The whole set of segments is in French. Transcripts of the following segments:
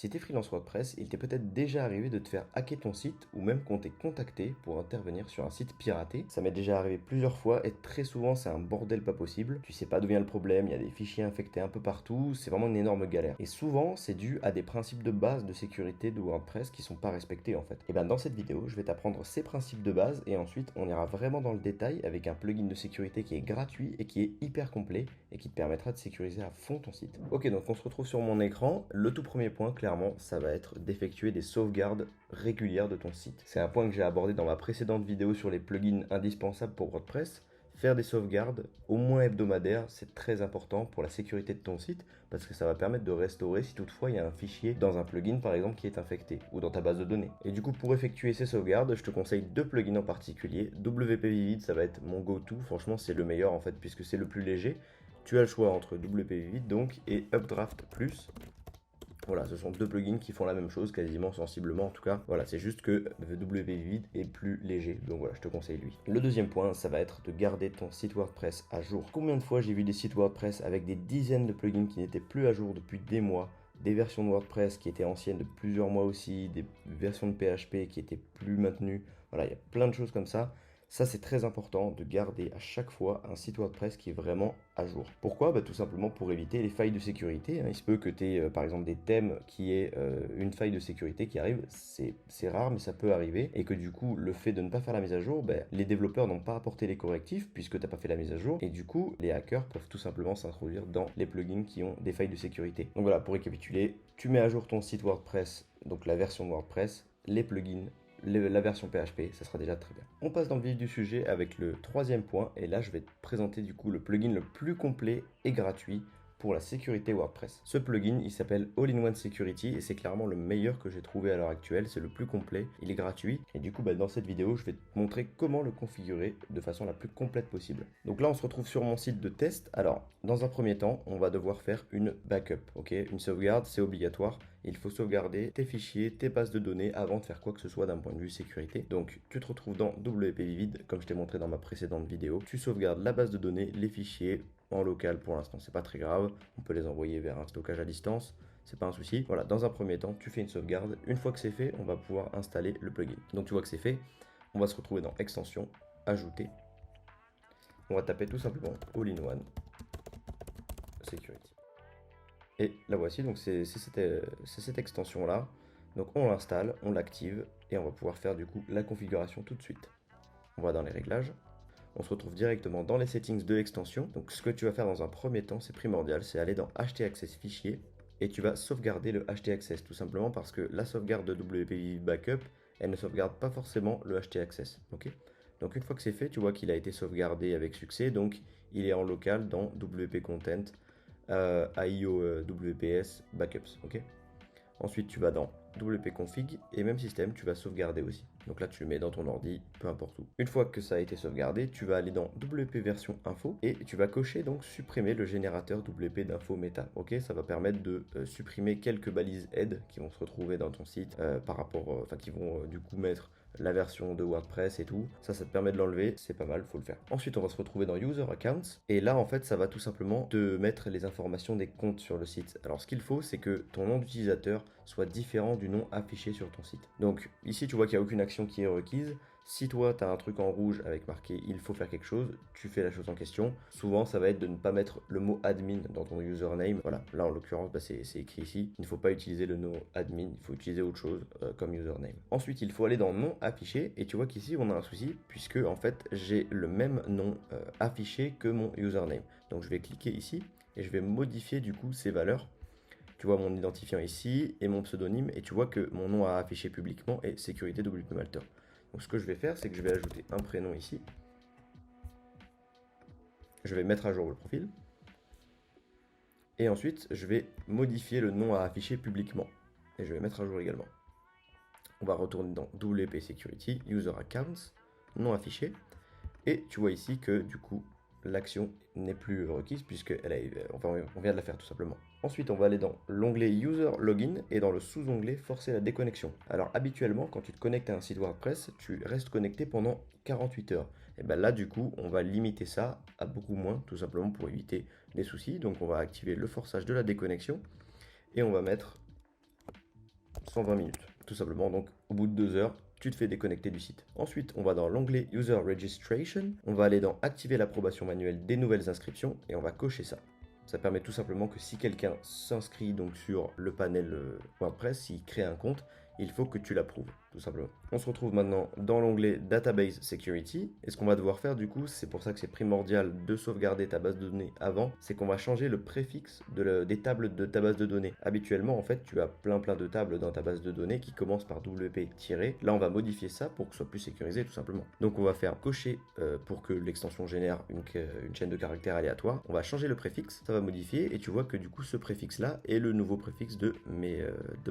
Si tu es freelance WordPress, il t'est peut-être déjà arrivé de te faire hacker ton site ou même qu'on t'ait contacté pour intervenir sur un site piraté. Ça m'est déjà arrivé plusieurs fois et très souvent c'est un bordel pas possible. Tu sais pas d'où vient le problème, il y a des fichiers infectés un peu partout, c'est vraiment une énorme galère. Et souvent c'est dû à des principes de base de sécurité de WordPress qui sont pas respectés en fait. Et bien dans cette vidéo, je vais t'apprendre ces principes de base et ensuite on ira vraiment dans le détail avec un plugin de sécurité qui est gratuit et qui est hyper complet et qui te permettra de sécuriser à fond ton site. Ok, donc on se retrouve sur mon écran. Le tout premier point, clairement, ça va être d'effectuer des sauvegardes régulières de ton site. C'est un point que j'ai abordé dans ma précédente vidéo sur les plugins indispensables pour WordPress. Faire des sauvegardes, au moins hebdomadaires, c'est très important pour la sécurité de ton site parce que ça va permettre de restaurer si toutefois il y a un fichier dans un plugin par exemple qui est infecté ou dans ta base de données. Et du coup, pour effectuer ces sauvegardes, je te conseille deux plugins en particulier. WP Vivid, ça va être mon go-to, franchement c'est le meilleur en fait puisque c'est le plus léger. Tu as le choix entre WP Vivid donc et Updraft Plus. Voilà, ce sont deux plugins qui font la même chose, quasiment sensiblement en tout cas. Voilà, c'est juste que WP Vivid est plus léger, donc voilà, je te conseille lui. Le deuxième point, ça va être de garder ton site WordPress à jour. Combien de fois j'ai vu des sites WordPress avec des dizaines de plugins qui n'étaient plus à jour depuis des mois, des versions de WordPress qui étaient anciennes de plusieurs mois aussi, des versions de PHP qui étaient plus maintenues. Voilà, il y a plein de choses comme ça. Ça, c'est très important de garder à chaque fois un site WordPress qui est vraiment à jour. Pourquoi? Tout simplement pour éviter les failles de sécurité. Il se peut que tu aies par exemple des thèmes qui aient une faille de sécurité qui arrive. C'est rare, mais ça peut arriver. Et que du coup, le fait de ne pas faire la mise à jour, les développeurs n'ont pas apporté les correctifs puisque tu n'as pas fait la mise à jour. Et du coup, les hackers peuvent tout simplement s'introduire dans les plugins qui ont des failles de sécurité. Donc voilà, pour récapituler, tu mets à jour ton site WordPress, donc la version de WordPress, les plugins, la version PHP, ça sera déjà très bien. On passe dans le vif du sujet avec le troisième point, et là je vais te présenter du coup le plugin le plus complet et gratuit pour la sécurité WordPress. Ce plugin, il s'appelle All-in-One Security et c'est clairement le meilleur que j'ai trouvé à l'heure actuelle, c'est le plus complet, il est gratuit et du coup dans cette vidéo, je vais te montrer comment le configurer de façon la plus complète possible. Donc là, on se retrouve sur mon site de test. Alors, dans un premier temps, on va devoir faire une backup, ok? Une sauvegarde, c'est obligatoire. Il faut sauvegarder tes fichiers, tes bases de données avant de faire quoi que ce soit d'un point de vue sécurité. Donc, tu te retrouves dans WP Vivid, comme je t'ai montré dans ma précédente vidéo. Tu sauvegardes la base de données, les fichiers, en local pour l'instant, c'est pas très grave. On peut les envoyer vers un stockage à distance, c'est pas un souci. Voilà, dans un premier temps, tu fais une sauvegarde. Une fois que c'est fait, on va pouvoir installer le plugin. Donc tu vois que c'est fait, on va se retrouver dans Extension, Ajouter. On va taper tout simplement All-in-One Security. Et la voici, donc c'est cette extension-là. Donc on l'installe, on l'active et on va pouvoir faire du coup la configuration tout de suite. On va dans les réglages. On se retrouve directement dans les settings de l'extension. Donc ce que tu vas faire dans un premier temps, c'est primordial, c'est aller dans htaccess fichier et tu vas sauvegarder le htaccess tout simplement parce que la sauvegarde de WP Backup, elle ne sauvegarde pas forcément le htaccess. Ok? Donc une fois que c'est fait, tu vois qu'il a été sauvegardé avec succès, donc il est en local dans WP Content, AIO WPS Backups. Ok? Ensuite, tu vas dans WP Config et même système, tu vas sauvegarder aussi. Donc là, tu le mets dans ton ordi, peu importe où. Une fois que ça a été sauvegardé, tu vas aller dans WP version info et tu vas cocher donc supprimer le générateur WP d'info méta. Ok, ça va permettre de supprimer quelques balises aide qui vont se retrouver dans ton site par rapport, enfin qui vont du coup mettre la version de WordPress et tout. Ça te permet de l'enlever, c'est pas mal, faut le faire. Ensuite, on va se retrouver dans User Accounts. Et là, en fait, ça va tout simplement te mettre les informations des comptes sur le site. Alors, ce qu'il faut, c'est que ton nom d'utilisateur soit différent du nom affiché sur ton site. Donc, ici, tu vois qu'il n'y a aucune action qui est requise. Si toi, tu as un truc en rouge avec marqué « il faut faire quelque chose », tu fais la chose en question. Souvent, ça va être de ne pas mettre le mot « admin » dans ton username. Voilà, là, en l'occurrence, c'est écrit ici. Il ne faut pas utiliser le nom « admin », il faut utiliser autre chose comme username. Ensuite, il faut aller dans « nom affiché » et tu vois qu'ici, on a un souci puisque, en fait, j'ai le même nom affiché que mon username. Donc, je vais cliquer ici et je vais modifier du coup ces valeurs. Tu vois mon identifiant ici et mon pseudonyme et tu vois que mon nom à afficher publiquement est sécurité WP Malter. Donc ce que je vais faire, c'est que je vais ajouter un prénom ici. Je vais mettre à jour le profil. Et ensuite, je vais modifier le nom à afficher publiquement. Et je vais mettre à jour également. On va retourner dans WP Security, User Accounts, nom affiché. Et tu vois ici que du coup, l'action n'est plus requise puisque on vient de la faire tout simplement. Ensuite, on va aller dans l'onglet User Login et dans le sous-onglet Forcer la déconnexion. Alors habituellement, quand tu te connectes à un site WordPress, tu restes connecté pendant 48 heures. Et bien là, du coup, on va limiter ça à beaucoup moins, tout simplement pour éviter des soucis. Donc on va activer le forçage de la déconnexion et on va mettre 120 minutes, tout simplement. Donc au bout de 2 heures, tu te fais déconnecter du site. Ensuite, on va dans l'onglet User Registration, on va aller dans Activer l'approbation manuelle des nouvelles inscriptions et on va cocher ça. Ça permet tout simplement que si quelqu'un s'inscrit donc sur le panel WordPress, s'il crée un compte, il faut que tu l'approuves, tout simplement. On se retrouve maintenant dans l'onglet Database Security. Et ce qu'on va devoir faire du coup, c'est pour ça que c'est primordial de sauvegarder ta base de données avant, c'est qu'on va changer le préfixe des tables de ta base de données. Habituellement, en fait, tu as plein de tables dans ta base de données qui commencent par WP-. Là, on va modifier ça pour que ce soit plus sécurisé, tout simplement. Donc, on va faire cocher pour que l'extension génère une chaîne de caractères aléatoire. On va changer le préfixe, ça va modifier, et tu vois que du coup, ce préfixe-là est le nouveau préfixe de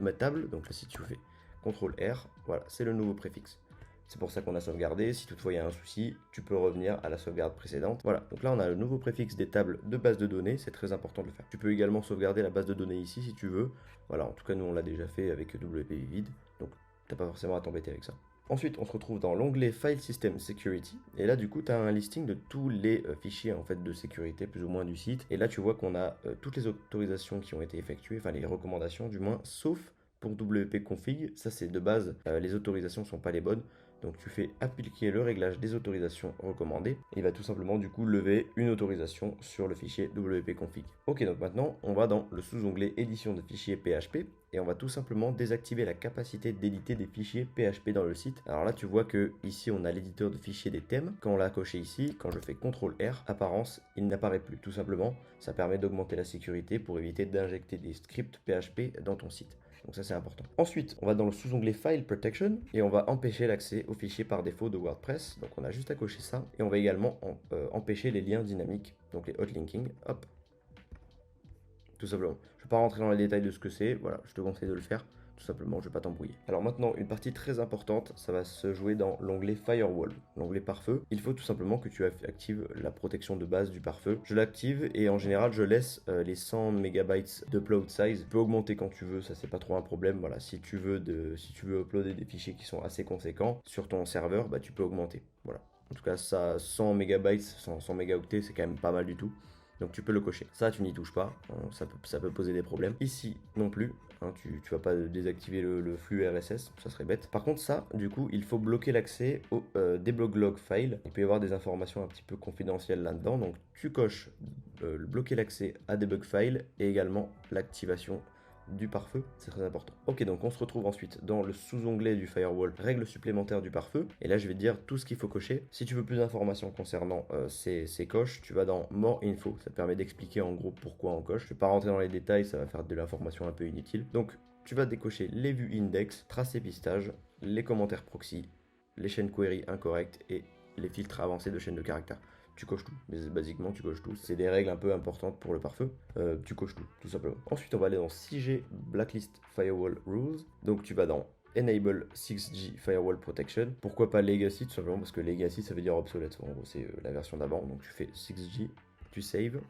ma table. Donc là, si tu fais CTRL R, voilà, c'est le nouveau préfixe. C'est pour ça qu'on a sauvegardé. Si toutefois il y a un souci, tu peux revenir à la sauvegarde précédente. Voilà, donc là on a le nouveau préfixe des tables de base de données, c'est très important de le faire. Tu peux également sauvegarder la base de données ici si tu veux. Voilà, en tout cas nous on l'a déjà fait avec WP Vivid, donc t'as pas forcément à t'embêter avec ça. Ensuite, on se retrouve dans l'onglet File System Security. Et là, du coup, tu as un listing de tous les fichiers en fait, de sécurité, plus ou moins, du site. Et là, tu vois qu'on a toutes les autorisations qui ont été effectuées, enfin les recommandations du moins, sauf pour WP Config. Ça, c'est de base, les autorisations ne sont pas les bonnes. Donc tu fais appliquer le réglage des autorisations recommandées et il va tout simplement du coup lever une autorisation sur le fichier WP config. Ok, donc maintenant on va dans le sous-onglet édition de fichiers PHP et on va tout simplement désactiver la capacité d'éditer des fichiers PHP dans le site. Alors là tu vois que ici on a l'éditeur de fichiers des thèmes. Quand on l'a coché ici, quand je fais CTRL R, apparence, il n'apparaît plus. Tout simplement, ça permet d'augmenter la sécurité pour éviter d'injecter des scripts PHP dans ton site. Donc ça c'est important. Ensuite, on va dans le sous-onglet File Protection et on va empêcher l'accès aux fichiers par défaut de WordPress. Donc on a juste à cocher ça. Et on va également empêcher les liens dynamiques, donc les hot linking. Hop. Tout simplement. Je ne vais pas rentrer dans les détails de ce que c'est. Voilà, je te conseille de le faire. Tout simplement, je ne vais pas t'embrouiller. Alors maintenant, une partie très importante, ça va se jouer dans l'onglet Firewall, l'onglet pare-feu. Il faut tout simplement que tu actives la protection de base du pare-feu. Je l'active et en général, je laisse les 100 MB d'upload size. Tu peux augmenter quand tu veux, ça c'est pas trop un problème. Voilà, si tu veux uploader des fichiers qui sont assez conséquents sur ton serveur, bah tu peux augmenter. Voilà. En tout cas, ça 100 MB, 100 mégaoctets, c'est quand même pas mal du tout. Donc tu peux le cocher. Ça, tu n'y touches pas. Ça peut poser des problèmes. Ici, non plus. Hein, tu vas pas désactiver le flux RSS. Ça serait bête. Par contre, ça, du coup, il faut bloquer l'accès au debug log file. Il peut y avoir des informations un petit peu confidentielles là-dedans. Donc tu coches bloquer l'accès à debug file et également l'activation du pare-feu, c'est très important. Ok, donc on se retrouve ensuite dans le sous-onglet du firewall, règles supplémentaires du pare-feu. Et là, je vais te dire tout ce qu'il faut cocher. Si tu veux plus d'informations concernant ces coches, tu vas dans More Info. Ça te permet d'expliquer en gros pourquoi on coche. Je ne vais pas rentrer dans les détails, ça va faire de l'information un peu inutile. Donc, tu vas décocher les vues index, tracer pistage, les commentaires proxy, les chaînes query incorrectes et les filtres avancés de chaînes de caractères. Tu coches tout, mais basiquement tu coches tout. C'est des règles un peu importantes pour le pare-feu. Tu coches tout simplement. Ensuite, on va aller dans 6G Blacklist Firewall Rules. Donc tu vas dans Enable 6G Firewall Protection. Pourquoi pas Legacy? Tout simplement parce que Legacy ça veut dire obsolète. En gros, c'est la version d'avant. Donc tu fais 6G, tu save.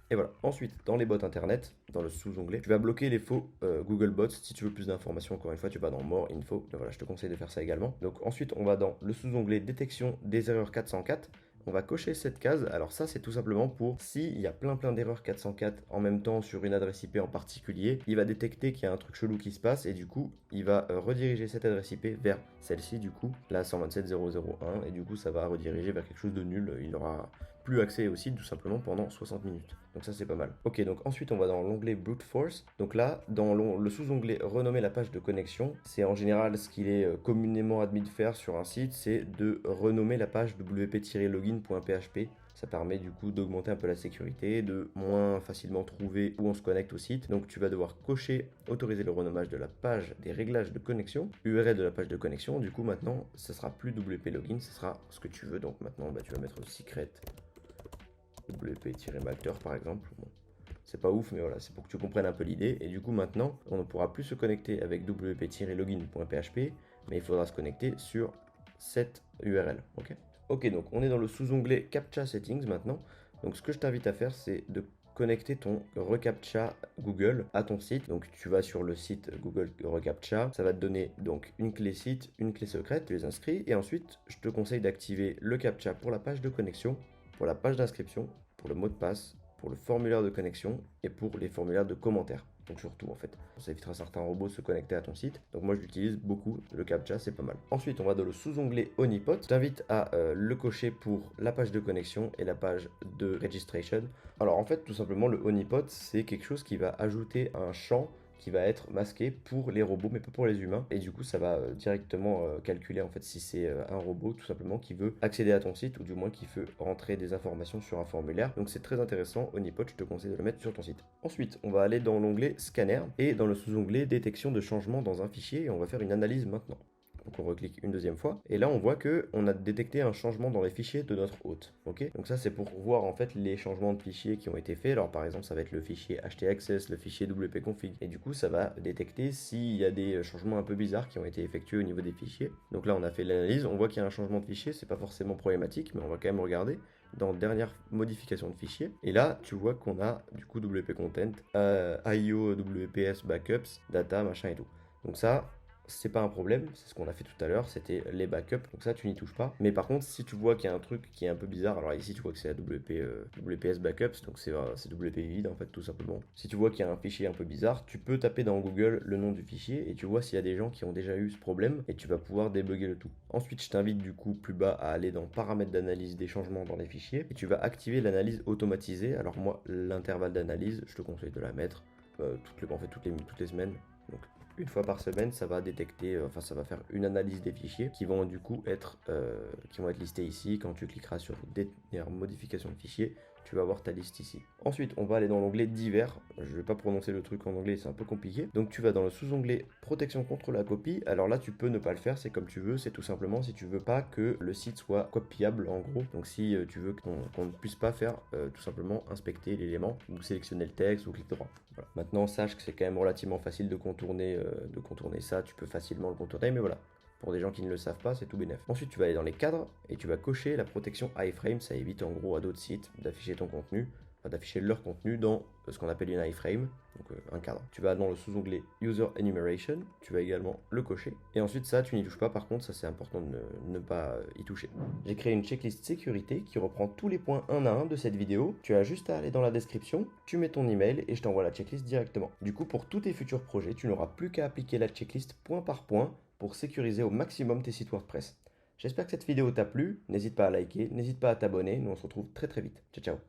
Et voilà. Ensuite, dans les bots internet, dans le sous-onglet, tu vas bloquer les faux Google Bots. Si tu veux plus d'informations, encore une fois, tu vas dans More Info. Et voilà, je te conseille de faire ça également. Donc ensuite, on va dans le sous-onglet Détection des erreurs 404. On va cocher cette case. Alors ça, c'est tout simplement pour s'il y a plein d'erreurs 404 en même temps sur une adresse IP en particulier, il va détecter qu'il y a un truc chelou qui se passe et du coup, il va rediriger cette adresse IP vers celle-ci du coup, la 127.0.0.1 et du coup, ça va rediriger vers quelque chose de nul. Il aura plus accès au site tout simplement pendant 60 minutes. Donc ça c'est pas mal. Ok, donc ensuite on va dans l'onglet Brute Force. Donc là, dans le sous-onglet Renommer la page de connexion, c'est en général ce qu'il est communément admis de faire sur un site, c'est de renommer la page wp-login.php. Ça permet du coup d'augmenter un peu la sécurité, de moins facilement trouver où on se connecte au site. Donc tu vas devoir cocher, autoriser le renommage de la page des réglages de connexion, URL de la page de connexion. Du coup maintenant, ça sera plus wp login, ce sera ce que tu veux. Donc maintenant, tu vas mettre secret wp-malter par exemple. Bon, c'est pas ouf, mais voilà, c'est pour que tu comprennes un peu l'idée. Et du coup, maintenant, on ne pourra plus se connecter avec wp-login.php, mais il faudra se connecter sur cette URL. Ok, donc on est dans le sous-onglet Captcha Settings maintenant. Donc ce que je t'invite à faire, c'est de connecter ton reCAPTCHA Google à ton site. Donc tu vas sur le site Google reCAPTCHA, ça va te donner donc une clé site, une clé secrète, tu les inscris et ensuite je te conseille d'activer le CAPTCHA pour la page de connexion, pour la page d'inscription, pour le mot de passe, pour le formulaire de connexion et pour les formulaires de commentaires. donc surtout en fait. Ça évitera certains robots de se connecter à ton site. Donc moi je l'utilise beaucoup, le CAPTCHA c'est pas mal. Ensuite on va dans le sous-onglet Honeypot. Je t'invite à le cocher pour la page de connexion et la page de registration. Alors en fait tout simplement le Honeypot c'est quelque chose qui va ajouter un champ qui va être masqué pour les robots mais pas pour les humains, et du coup ça va directement calculer en fait si c'est un robot tout simplement qui veut accéder à ton site ou du moins qui veut rentrer des informations sur un formulaire. Donc c'est très intéressant. Honeypot, je te conseille de le mettre sur ton site. Ensuite on va aller dans l'onglet scanner et dans le sous-onglet détection de changement dans un fichier, et on va faire une analyse maintenant. Donc on reclique une deuxième fois et là on voit que on a détecté un changement dans les fichiers de notre hôte. Ok, donc ça c'est pour voir en fait les changements de fichiers qui ont été faits. Alors par exemple ça va être le fichier htaccess, le fichier wp-config, et du coup ça va détecter s'il y a des changements un peu bizarres qui ont été effectués au niveau des fichiers. Donc là on a fait l'analyse, on voit qu'il y a un changement de fichier, c'est pas forcément problématique, mais on va quand même regarder dans dernière modification de fichier. Et là, tu vois qu'on a du coup WP Content, IO, WPS Backups, Data, machin et tout. Donc ça, c'est pas un problème, c'est ce qu'on a fait tout à l'heure, c'était les backups, donc ça tu n'y touches pas. Mais par contre, si tu vois qu'il y a un truc qui est un peu bizarre, alors ici tu vois que c'est la WPS Backups, donc c'est WP vide en fait tout simplement. Si tu vois qu'il y a un fichier un peu bizarre, tu peux taper dans Google le nom du fichier et tu vois s'il y a des gens qui ont déjà eu ce problème et tu vas pouvoir débugger le tout. Ensuite, je t'invite du coup plus bas à aller dans paramètres d'analyse des changements dans les fichiers et tu vas activer l'analyse automatisée. Alors moi, l'intervalle d'analyse, je te conseille de la mettre toutes les semaines. Donc une fois par semaine, ça va détecter, ça va faire une analyse des fichiers qui vont du coup être listés ici. Quand tu cliqueras sur dernière modification de fichier, tu vas voir ta liste ici. Ensuite, on va aller dans l'onglet divers. Je ne vais pas prononcer le truc en anglais, c'est un peu compliqué. Donc tu vas dans le sous-onglet protection contre la copie. Alors là, tu peux ne pas le faire, c'est comme tu veux. C'est tout simplement si tu veux pas que le site soit copiable en gros. Donc si tu veux qu'on ne puisse pas faire tout simplement inspecter l'élément ou sélectionner le texte ou clic droit. Voilà. Maintenant, sache que c'est quand même relativement facile de contourner ça. Tu peux facilement le contourner, mais voilà. Pour des gens qui ne le savent pas, c'est tout bénef. Ensuite, tu vas aller dans les cadres et tu vas cocher la protection iframe. Ça évite en gros à d'autres sites d'afficher ton contenu, d'afficher leur contenu dans ce qu'on appelle une iframe, donc un cadre. Tu vas dans le sous-onglet User Enumeration, tu vas également le cocher. Et ensuite ça, tu n'y touches pas, par contre, ça c'est important de ne pas y toucher. J'ai créé une checklist sécurité qui reprend tous les points un à un de cette vidéo. Tu as juste à aller dans la description, tu mets ton email et je t'envoie la checklist directement. Du coup, pour tous tes futurs projets, tu n'auras plus qu'à appliquer la checklist point par point pour sécuriser au maximum tes sites WordPress. J'espère que cette vidéo t'a plu, n'hésite pas à liker, n'hésite pas à t'abonner, nous on se retrouve très très vite. Ciao ciao.